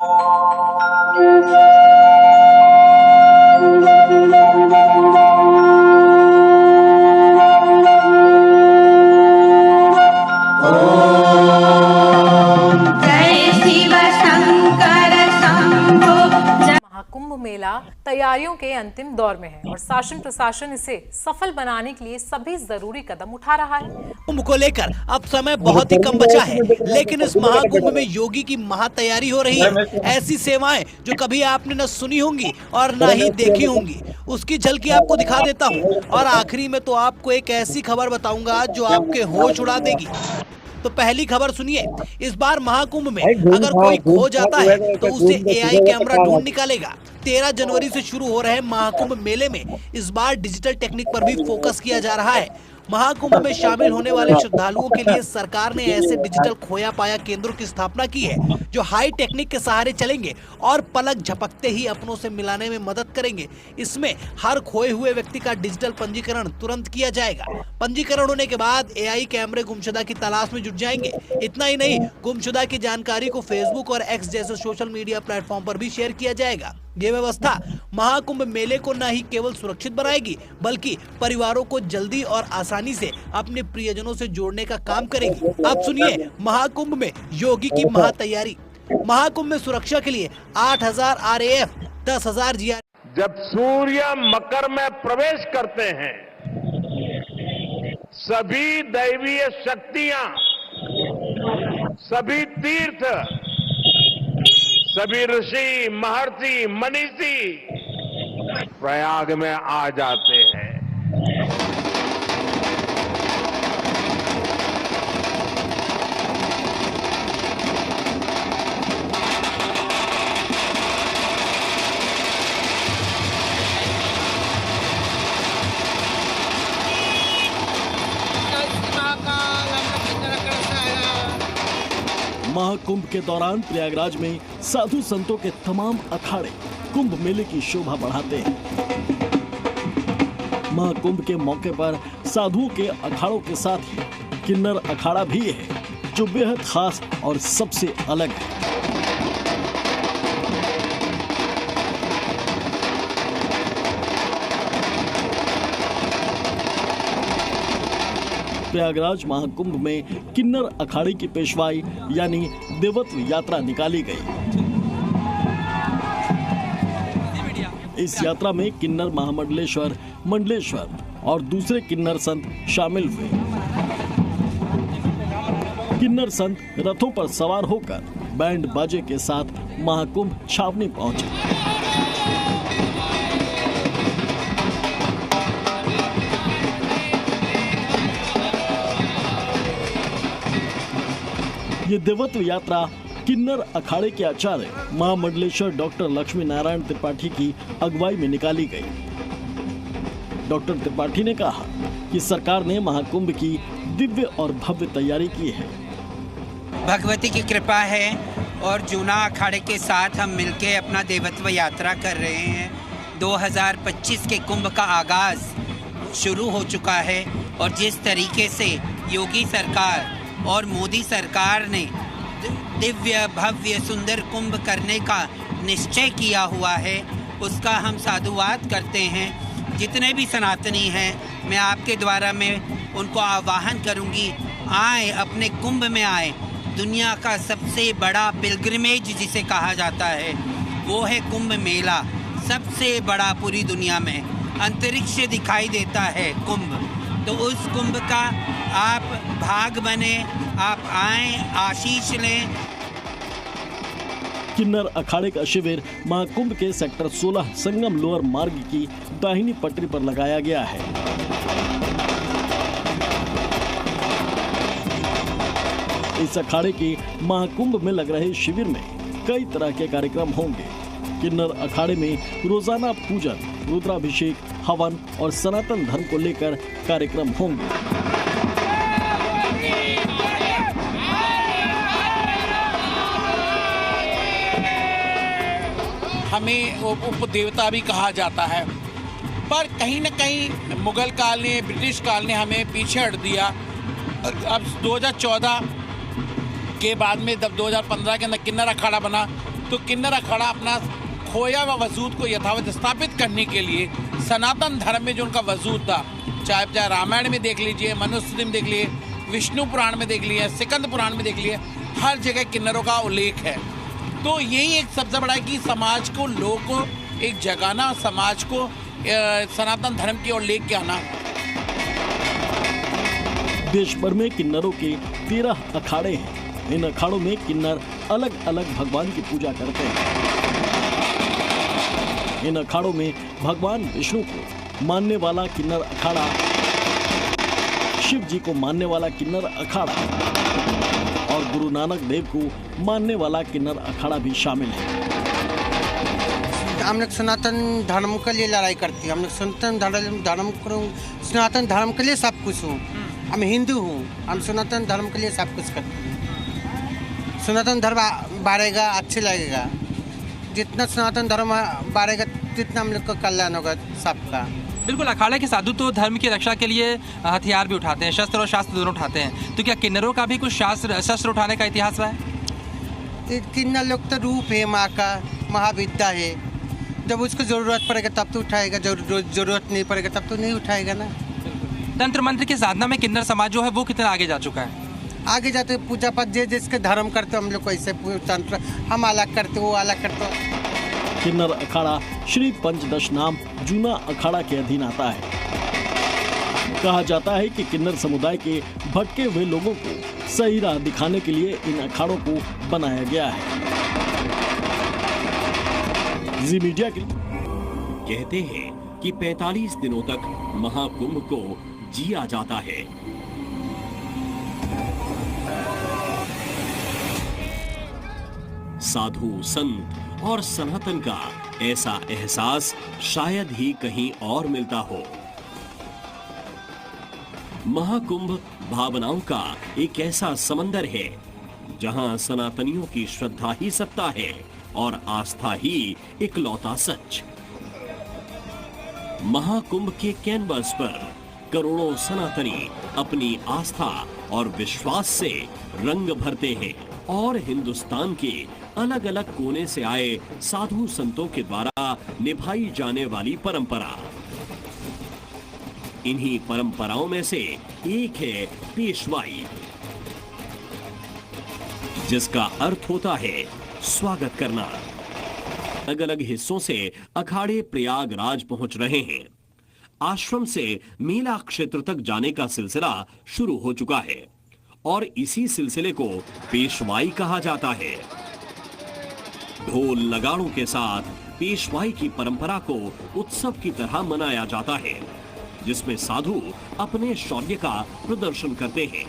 महाकुंभ मेला तैयारियों के अंतिम दौर में है और शासन प्रशासन इसे सफल बनाने के लिए सभी जरूरी कदम उठा रहा है। कुंभ को लेकर अब समय बहुत ही कम बचा है, लेकिन इस महाकुंभ में योगी की महा तैयारी हो रही है। ऐसी सेवाएं जो कभी आपने न सुनी होंगी और न ही देखी होंगी, उसकी झलकी आपको दिखा देता हूं। और आखिरी में तो आपको एक ऐसी खबर बताऊंगा जो आपके होश उड़ा देगी। तो पहली खबर सुनिए। इस बार महाकुंभ में अगर कोई खो जाता है तो उसे एआई कैमरा ढूंढ निकालेगा। 13 जनवरी से शुरू हो रहे महाकुंभ मेले में इस बार डिजिटल टेक्निक पर भी फोकस किया जा रहा है। महाकुंभ में शामिल होने वाले श्रद्धालुओं के लिए सरकार ने ऐसे डिजिटल खोया पाया केंद्रों की स्थापना की है जो हाई टेक्निक के सहारे चलेंगे और पलक झपकते ही अपनों से मिलाने में मदद करेंगे। इसमें हर खोए हुए व्यक्ति का डिजिटल पंजीकरण तुरंत किया जाएगा। पंजीकरण होने के बाद एआई कैमरे गुमशुदा की तलाश में जुट जाएंगे। इतना ही नहीं, गुमशुदा की जानकारी को फेसबुक और एक्स जैसे सोशल मीडिया प्लेटफॉर्म पर भी शेयर किया जाएगा। ये व्यवस्था महाकुंभ मेले को न ही केवल सुरक्षित बनाएगी बल्कि परिवारों को जल्दी और आसानी से अपने प्रियजनों से जोड़ने का काम करेगी। अब सुनिए महाकुंभ में योगी की महा तैयारी। महाकुंभ में सुरक्षा के लिए 8000 RAF, 10,000 GR। जब सूर्य मकर में प्रवेश करते हैं, सभी दैवीय शक्तियां, सभी तीर्थ, सभी ऋषि, महर्षि, मनीषी प्रयाग में आ जाते हैं। महाकुंभ के दौरान प्रयागराज में साधु संतों के तमाम अखाड़े कुंभ मेले की शोभा बढ़ाते हैं। महाकुंभ के मौके पर साधुओं के अखाड़ों के साथ ही किन्नर अखाड़ा भी है जो बेहद खास और सबसे अलग है। प्रयागराज महाकुंभ में किन्नर अखाड़े की पेशवाई यानी देवत्व यात्रा निकाली गई। इस यात्रा में किन्नर महामंडलेश्वर, मंडलेश्वर और दूसरे किन्नर संत शामिल हुए। किन्नर संत रथों पर सवार होकर बैंड बाजे के साथ महाकुंभ छावनी पहुंचे। ये देवत्व यात्रा किन्नर अखाड़े के आचार्य महामंडलेश्वर डॉक्टर लक्ष्मी नारायण त्रिपाठी की अगुवाई में निकाली गई। डॉक्टर त्रिपाठी ने कहा कि सरकार ने महाकुंभ की दिव्य और भव्य तैयारी की है। भगवती की कृपा है और जूना अखाड़े के साथ हम मिलके अपना देवत्व यात्रा कर रहे हैं। 2025 के कुंभ का आगाज शुरू हो चुका है और जिस तरीके से योगी सरकार और मोदी सरकार ने दिव्य भव्य सुंदर कुंभ करने का निश्चय किया हुआ है, उसका हम साधुवाद करते हैं। जितने भी सनातनी हैं, मैं आपके द्वारा मैं उनको आह्वान करूंगी, आए अपने कुंभ में आए। दुनिया का सबसे बड़ा पिलग्रिमेज जिसे कहा जाता है वो है कुंभ मेला। सबसे बड़ा पूरी दुनिया में अंतरिक्ष दिखाई देता है कुंभ। तो उस कुंभ का आप भाग बने, आप आए, आशीष लें। किन्नर अखाड़े का शिविर महाकुंभ के सेक्टर 16 संगम लोअर मार्ग की दाहिनी पटरी पर लगाया गया है। इस अखाड़े के महाकुंभ में लग रहे शिविर में कई तरह के कार्यक्रम होंगे। किन्नर अखाड़े में रोजाना पूजन, रुद्राभिषेक, हवन और सनातन धर्म को लेकर कार्यक्रम होंगे। हमें उप देवता भी कहा जाता है, पर कहीं न कहीं मुगल काल ने, ब्रिटिश काल ने हमें पीछे हट दिया। अब 2014 के बाद में जब 2015 के अंदर किन्नर अखाड़ा बना तो किन्नर अखाड़ा अपना खोया हुआ वजूद को यथावत स्थापित करने के लिए सनातन धर्म में जो उनका वजूद था, चाहे रामायण में देख लीजिए, मनुस्मृति में देख लीजिए, विष्णु पुराण में देख लिए, सिकंद पुराण में देख लिए, हर जगह किन्नरों का उल्लेख है। तो यही एक सबसे बड़ा है कि समाज को, लोगों को एक जगाना, समाज को सनातन धर्म की ओर लेके आना। देश भर में किन्नरों के 13 अखाड़े हैं। इन अखाड़ों में किन्नर अलग अलग भगवान की पूजा करते हैं। इन अखाड़ों में भगवान विष्णु को मानने वाला किन्नर अखाड़ा, शिव जी को मानने वाला किन्नर अखाड़ा और गुरु नानक देव को मानने वाला किन्नर अखाड़ा भी शामिल है। हम लोग सनातन धर्म के लिए लड़ाई करते हैं। हम लोग सनातन धर्म के लिए सब कुछ हूँ। हम हिंदू हूँ, हम सनातन धर्म के लिए सब कुछ करते हैं। सनातन धर्म बढ़ेगा, अच्छे लगेगा। जितना सनातन धर्म बढ़ेगा जितना हम लोग का कल्याण होगा सबका। बिल्कुल, अखाड़े के साधु तो धर्म की रक्षा के लिए हथियार भी उठाते हैं, शस्त्र और शास्त्र दोनों उठाते हैं। तो क्या किन्नरों का भी कुछ शस्त्र उठाने का इतिहास रहा है? किन्नर लोग तो रूप है माँ का, महाविद्या है। जब उसको जरूरत पड़ेगा तब तो उठाएगा, जरूरत नहीं पड़ेगा तब तो नहीं उठाएगा ना। तंत्र मंत्र की साधना में किन्नर समाज जो है वो कितना आगे जा चुका है? आगे जाते पूजा पाठ जिसके धर्म करते हम लोग ऐसे तंत्र, हम अलग करते, वो अलग करते। किन्नर अखाड़ा श्री पंचदश नाम जूना अखाड़ा के अधीन आता है। कहा जाता है कि किन्नर समुदाय के भटके हुए लोगों को सही राह दिखाने के लिए इन अखाड़ों को बनाया गया है। जी मीडिया के कहते हैं कि 45 दिनों तक महाकुंभ को जिया जाता है। साधु, संत और सनातन का ऐसा एहसास शायद ही कहीं और मिलता हो। महाकुंभ भावनाओं का एक ऐसा समंदर है जहां सनातनियों की श्रद्धा ही सत्ता है और आस्था ही इकलौता सच। महाकुंभ के कैनवस पर करोड़ों सनातनी अपनी आस्था और विश्वास से रंग भरते हैं और हिंदुस्तान के अलग अलग कोने से आए साधु संतों के द्वारा निभाई जाने वाली परंपरा। इन्हीं परंपराओं में से एक है पेशवाई, जिसका अर्थ होता है स्वागत करना। अलग अलग हिस्सों से अखाड़े प्रयागराज पहुंच रहे हैं। आश्रम से मेला क्षेत्र तक जाने का सिलसिला शुरू हो चुका है और इसी सिलसिले को पेशवाई कहा जाता है। ढोल नगाड़ों के साथ पेशवाई की परंपरा को उत्सव की तरह मनाया जाता है, जिसमें साधु अपने शौर्य का प्रदर्शन करते हैं।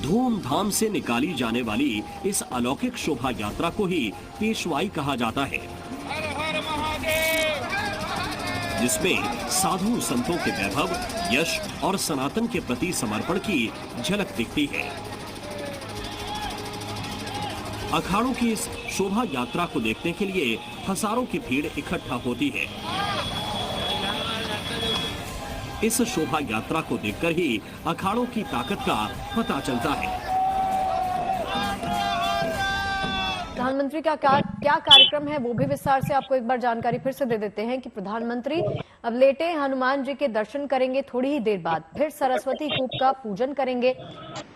धूमधाम से निकाली जाने वाली इस अलौकिक शोभा यात्रा को ही पेशवाई कहा जाता है, जिसमें साधु संतों के वैभव, यश और सनातन के प्रति समर्पण की झलक दिखती है। अखाड़ों की इस शोभा यात्रा को देखने के लिए हजारों की भीड़ इकट्ठा होती है। इस शोभा यात्रा को देखकर ही अखाड़ों की ताकत का पता चलता है। प्रधानमंत्री का क्या कार्यक्रम है वो भी विस्तार से आपको एक बार जानकारी फिर से दे देते हैं कि प्रधानमंत्री अब लेटे हनुमान जी के दर्शन करेंगे। थोड़ी ही देर बाद फिर सरस्वती कूप का पूजन करेंगे।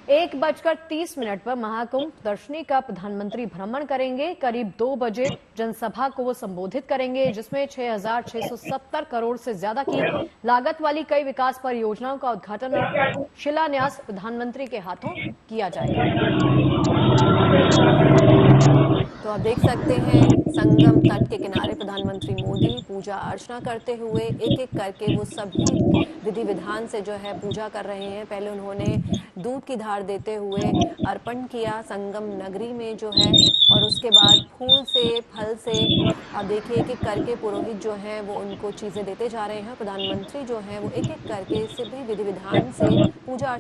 1:30 पर महाकुंभ दर्शनी का प्रधानमंत्री भ्रमण करेंगे। करीब 2 बजे जनसभा को वो संबोधित करेंगे, जिसमें 6,670 करोड़ से ज्यादा की लागत वाली कई विकास परियोजनाओं का उद्घाटन और शिलान्यास प्रधानमंत्री के हाथों किया जाएगा। तो आप देख सकते हैं संगम तट के किनारे प्रधानमंत्री मोदी पूजा अर्चना करते हुए एक एक करके वो सभी विधि विधान से जो है पूजा कर रहे हैं। पहले उन्होंने दूध की धार देते हुए अर्पण किया संगम नगरी में जो है, और उसके बाद फूल से, फल से आप देखिए एक एक करके पुरोहित जो है वो उनको चीजें देते जा रहे हैं। प्रधानमंत्री जो है वो एक एक करके सभी विधि विधान से पूजा